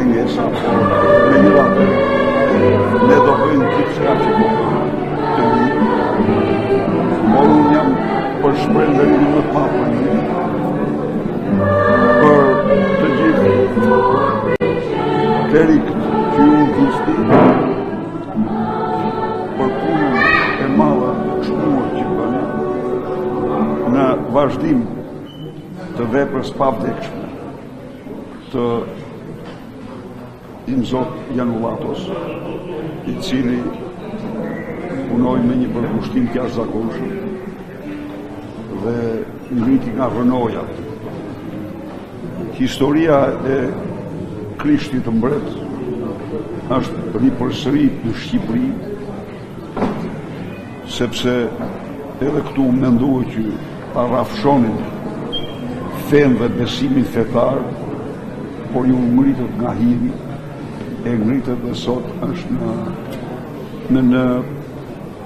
krijesa, me një ratë, ne do bëjmë gjithçka që do të mirë, por unë jam për shprehjen më të madhe për të gjithë klerikët që ju visti, për punën e madhe të shkruar që bënë në vazhdim të veprës pavdekshme të Zot Janullatos, i cili punoi me një përkushtim të jashtëzakonshëm dhe ngriti nga rënojat. Historia e Krishtit të mbret është ripërsërit në Shqipëri, sepse edhe këtu menduar që parafshonin fen dhe besimin fetar, por ju ngritët nga hiri, e ngritët dhe sot është në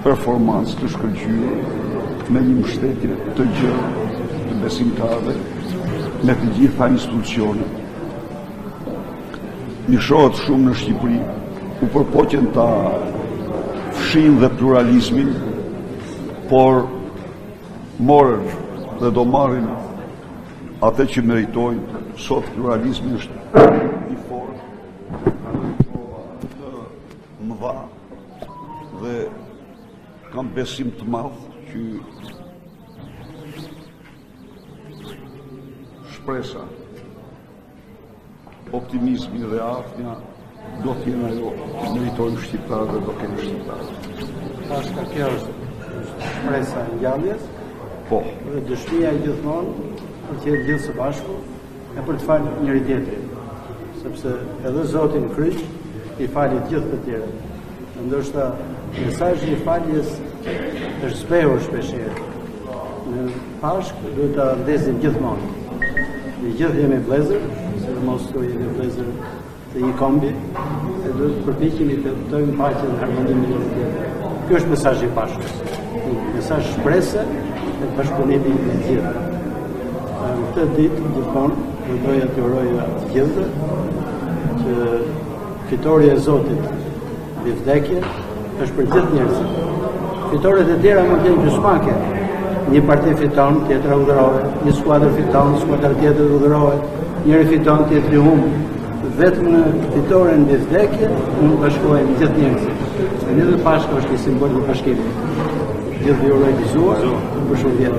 performancë të shkëlqyer me një mbështetje të gjërë të besimtarëve me të gjitha institucionet. Nishohet shumë në Shqipëri, u përpoqen ta fshin dhe pluralizmin, por morën dhe do marrin atë që meritojnë. Sot pluralizmi është i fortë, të mëdha dhe kam besim të madh që shpresa, optimizmi dhe ardhmja do të jenë ajo që meritojnë shqiptarët dhe do kenë shqiptarët. Pashka, kjo është shpresa e ngjalljes, po, dhe dëshmia e gjithmonë për të jetë gjithë së bashku e për të falë njëri tjetrin, sepse edhe Zoti në kryq i fali të gjithë të tjerët. Ndoshta mesazhi i faljes është zbehur shpeshherë. Në Pashkë duhet ta ndezim gjithmonë. Ne gjithë jemi vëllezër, sidomos këtu jemi vëllezër të një kombi, e duhet të përpiqemi të jetojmë paqen dhe harmoninë me njëri tjetrin. Ky është mesazhi i Pashkës. Një mesazh shprese e bashkëpunimi me të gjithë. Në këtë ditë, gjithmonë, doja të uroja të gjithë që fitoria e Zotit mbi vdekje është për gjithë njerëzit. Fitoret e tjera mund të jenë gjysmake. Një parti fiton, tjetra udhërohet, një skuadër fiton, skuadra tjetër udhërohet, njëri fiton, tjetri humb. Vetëm në fitoren mbi vdekje mund të bashkohen gjithë njerëzit. Dhe edhe Pashka është një simbol i bashkimit. Gjithë ju uroj gëzuar për shumë vjet.